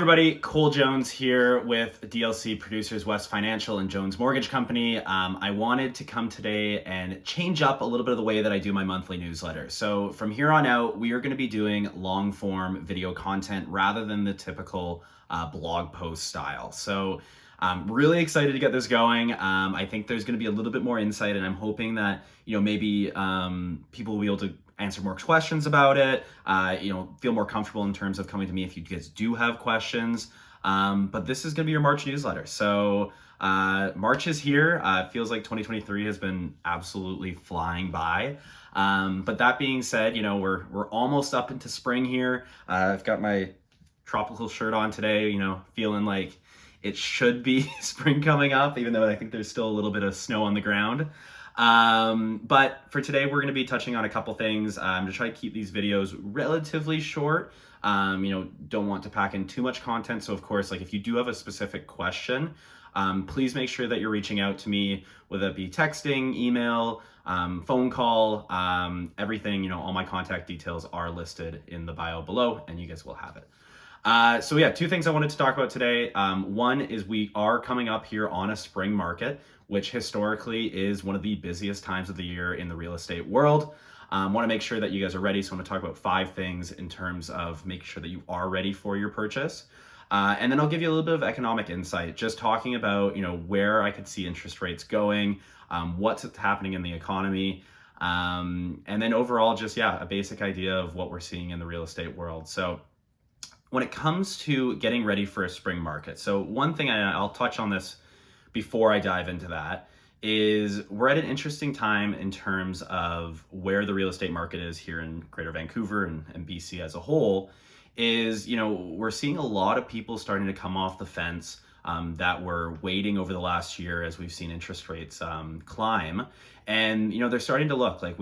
everybody, Cole Jones here with DLC Producers West Financial and Jones Mortgage Company. I wanted to come today and change up a little bit of the way that I do my monthly newsletter. So from here on out, we are going to be doing long form video content rather than the typical blog post style. So I'm really excited to get this going. I think there's going to be a little bit more insight, and I'm hoping that, maybe people will be able to answer more questions about it, feel more comfortable in terms of coming to me if you guys do have questions. But this is going to be your March newsletter. So March is here. It feels like 2023 has been absolutely flying by. But that being said, we're almost up into spring here. I've got my tropical shirt on today, feeling like it should be spring coming up, even though I think there's still a little bit of snow on the ground. But for today, we're going to be touching on a couple things to try to keep these videos relatively short. Don't want to pack in too much content. So of course, if you do have a specific question, please make sure that you're reaching out to me, whether it be texting, email, phone call, everything, all my contact details are listed in the bio below, and you guys will have it. So yeah, two things I wanted to talk about today. One is we are coming up here on a spring market, which historically is one of the busiest times of the year in the real estate world. Want to make sure that you guys are ready. So I'm going to talk about 5 things in terms of making sure that you are ready for your purchase. And then I'll give you a little bit of economic insight, just talking about, where I could see interest rates going, what's happening in the economy. And then overall, just, a basic idea of what we're seeing in the real estate world. So when it comes to getting ready for a spring market, so one thing I'll touch on this before I dive into that is we're at an interesting time in terms of where the real estate market is here in Greater Vancouver and BC as a whole. Is, we're seeing a lot of people starting to come off the fence that were waiting over the last year as we've seen interest rates climb. And, they're starting to look like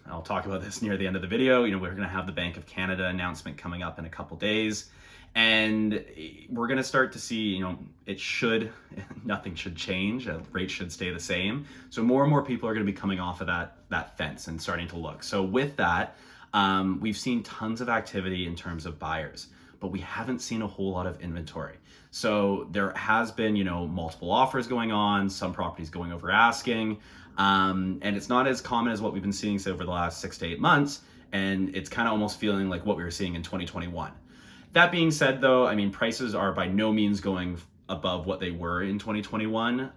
I'll talk about this near the end of the video. We're going to have the Bank of Canada announcement coming up in a couple days. And we're going to start to see, nothing should change. Rates should stay the same. So more and more people are going to be coming off of that fence and starting to look. So with that, we've seen tons of activity in terms of buyers, but we haven't seen a whole lot of inventory. So there has been, multiple offers going on, some properties going over asking, and it's not as common as what we've been seeing, say, over the last 6 to 8 months. And it's kind of almost feeling like what we were seeing in 2021. That being said, though, prices are by no means going above what they were in 2021.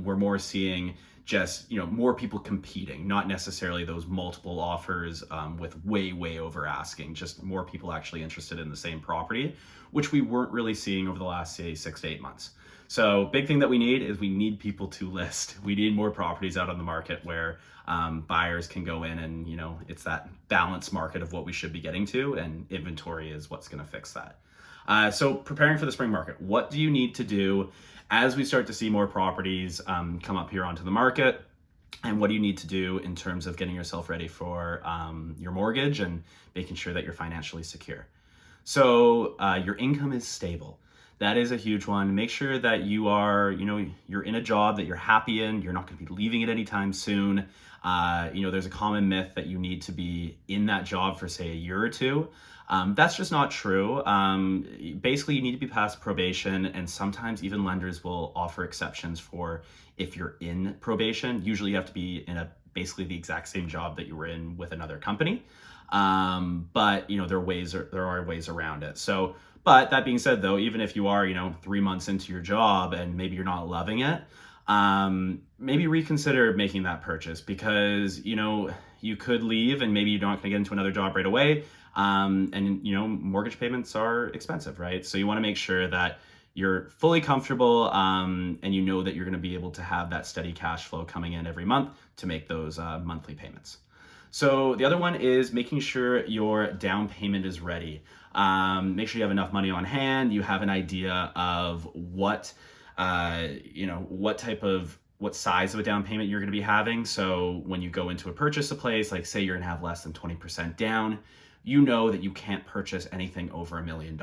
We're more seeing just, more people competing, not necessarily those multiple offers with way over asking, just more people actually interested in the same property, which we weren't really seeing over the last, say, 6 to 8 months. So big thing that we need people to list. We need more properties out on the market where buyers can go in and, it's that balanced market of what we should be getting to, and inventory is what's going to fix that. So preparing for the spring market, what do you need to do as we start to see more properties come up here onto the market? And what do you need to do in terms of getting yourself ready for your mortgage and making sure that you're financially secure? So your income is stable. That is a huge one. Make sure that you are, you're in a job that you're happy in. You're not going to be leaving it anytime soon. There's a common myth that you need to be in that job for, say, a year or two. That's just not true. Basically, you need to be past probation, and sometimes even lenders will offer exceptions for if you're in probation. Usually you have to be in basically the exact same job that you were in with another company. But there are ways around it. So, but that being said, though, even if you are, 3 months into your job and maybe you're not loving it, maybe reconsider making that purchase, because, you could leave and maybe you're not going to get into another job right away. And mortgage payments are expensive, right? So you want to make sure that you're fully comfortable, and that you're going to be able to have that steady cash flow coming in every month to make those monthly payments. So the other one is making sure your down payment is ready. Make sure you have enough money on hand. You have an idea of what size of a down payment you're going to be having. So when you go into a purchase a place, like say you're going to have less than 20% down, that you can't purchase anything over $1 million.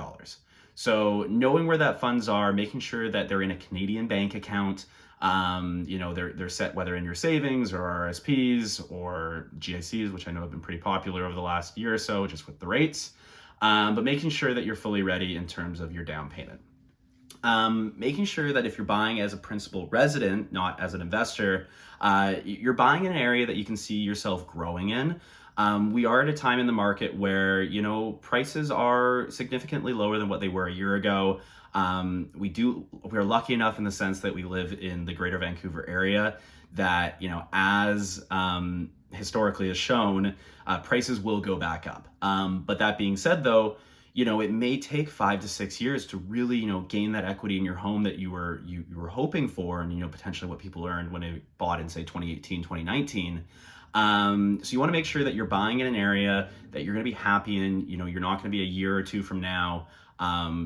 So knowing where that funds are, making sure that they're in a Canadian bank account, they're set whether in your savings or RSPs or GICs, which I know have been pretty popular over the last year or so, just with the rates. but making sure that you're fully ready in terms of your down payment. Making sure that if you're buying as a principal resident, not as an investor, you're buying in an area that you can see yourself growing in. We are at a time in the market where, prices are significantly lower than what they were a year ago. We're lucky enough in the sense that we live in the greater Vancouver area that, as historically has shown, prices will go back up. But that being said, though, it may take 5 to 6 years to really, gain that equity in your home that you were hoping for, and, potentially what people earned when they bought in, say, 2018, 2019. So you want to make sure that you're buying in an area that you're going to be happy in. You're not going to be a year or two from now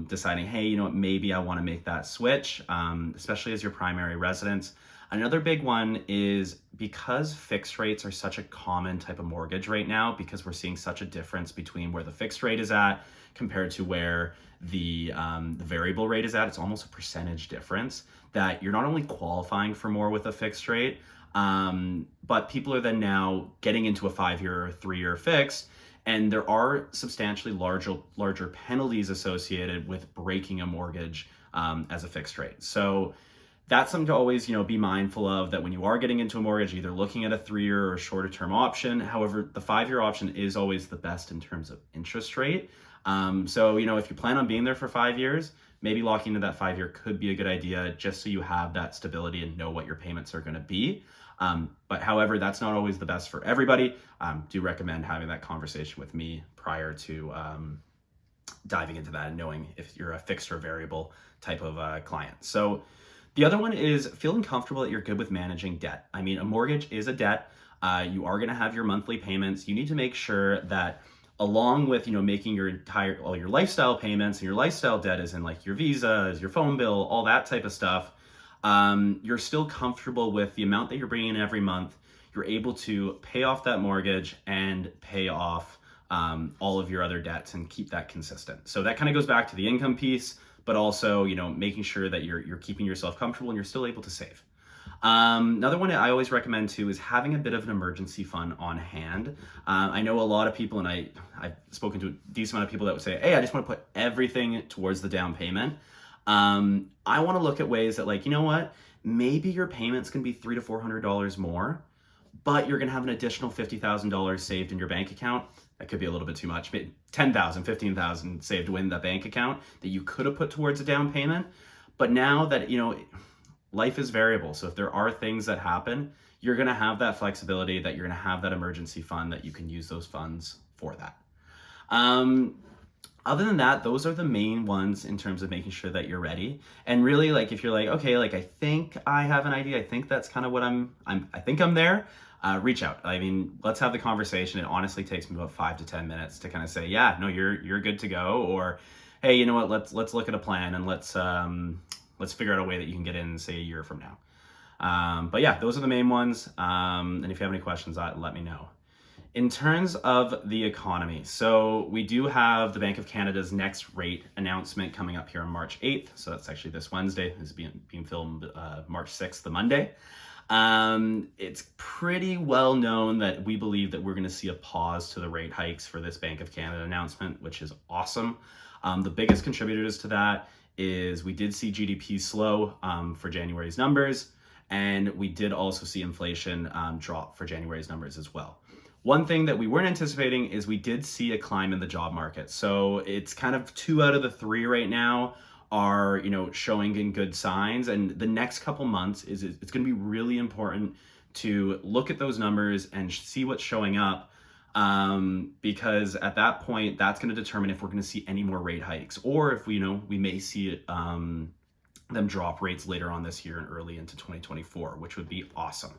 deciding, hey, maybe I want to make that switch, especially as your primary residence. Another big one is because fixed rates are such a common type of mortgage right now, because we're seeing such a difference between where the fixed rate is at compared to where the variable rate is at. It's almost a percentage difference, that you're not only qualifying for more with a fixed rate, but people are then now getting into a 5-year or 3-year fixed, and there are substantially larger penalties associated with breaking a mortgage as a fixed rate. So that's something to always, be mindful of, that when you are getting into a mortgage, either looking at a 3-year or a shorter term option. However, the 5-year option is always the best in terms of interest rate. So, if you plan on being there for 5 years, maybe locking into that 5-year could be a good idea, just so you have that stability and know what your payments are going to be. But however, that's not always the best for everybody. Do recommend having that conversation with me prior to diving into that and knowing if you're a fixed or variable type of client. So the other one is feeling comfortable that you're good with managing debt. I mean, a mortgage is a debt. You are going to have your monthly payments. You need to make sure that, along with, making all your lifestyle payments, and your lifestyle debt is in like your visas, your phone bill, all that type of stuff, you're still comfortable with the amount that you're bringing in every month. You're able to pay off that mortgage and pay off all of your other debts and keep that consistent. So that kind of goes back to the income piece, but also, making sure that you're keeping yourself comfortable and you're still able to save. Another one I always recommend too is having a bit of an emergency fund on hand. I know a lot of people, and I've spoken to a decent amount of people that would say, hey, I just want to put everything towards the down payment. I want to look at ways that, like, maybe your payments can be $300 to $400 more, but you're going to have an additional $50,000 saved in your bank account. That could be a little bit too much. Maybe $10,000, $15,000 saved in the bank account that you could have put towards a down payment. But now that, life is variable. So if there are things that happen, you're going to have that flexibility, that you're going to have that emergency fund, that you can use those funds for that. Other than that, those are the main ones in terms of making sure that you're ready. And really, like, if you're like, okay, like, I think I have an idea, I think that's kind of what I think I'm there, reach out. I mean, let's have the conversation. It honestly takes me about 5 to 10 minutes to kind of say, yeah, no, you're good to go. Or, hey, you know what, let's look at a plan, and let's figure out a way that you can get in, say, a year from now. But yeah, those are the main ones. And if you have any questions, let me know. In terms of the economy, so we do have the Bank of Canada's next rate announcement coming up here on March 8th. So that's actually this Wednesday. This is being filmed March 6th, the Monday. It's pretty well known that we believe that we're going to see a pause to the rate hikes for this Bank of Canada announcement, which is awesome. The biggest contributors to that is we did see GDP slow for January's numbers, and we did also see inflation drop for January's numbers as well. One thing that we weren't anticipating is we did see a climb in the job market. So it's kind of 2 out of the 3 right now are, showing in good signs. And the next couple months it's going to be really important to look at those numbers and see what's showing up, because at that point, that's going to determine if we're going to see any more rate hikes, or if we may see them drop rates later on this year and early into 2024, which would be awesome.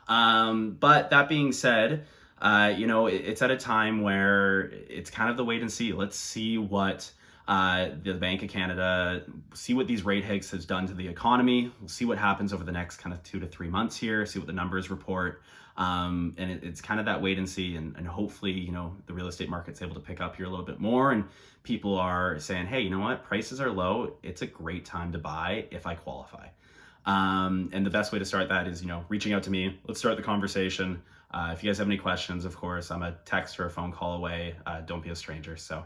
But that being said, it's at a time where it's kind of the wait and see. Let's see what the Bank of Canada, see what these rate hikes has done to the economy. We'll see what happens over the next kind of 2 to 3 months here, see what the numbers report. And it's kind of that wait and see, and hopefully, the real estate market's able to pick up here a little bit more, and people are saying, hey, you know what, prices are low. It's a great time to buy if I qualify. And the best way to start that is, reaching out to me. Let's start the conversation. If you guys have any questions, of course, I'm a text or a phone call away. Don't be a stranger. So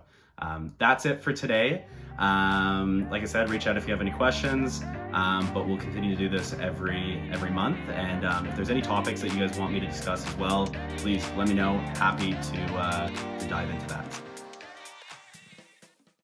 That's it for today. Like I said, reach out if you have any questions, but we'll continue to do this every month. And if there's any topics that you guys want me to discuss as well, please let me know. Happy to dive into that.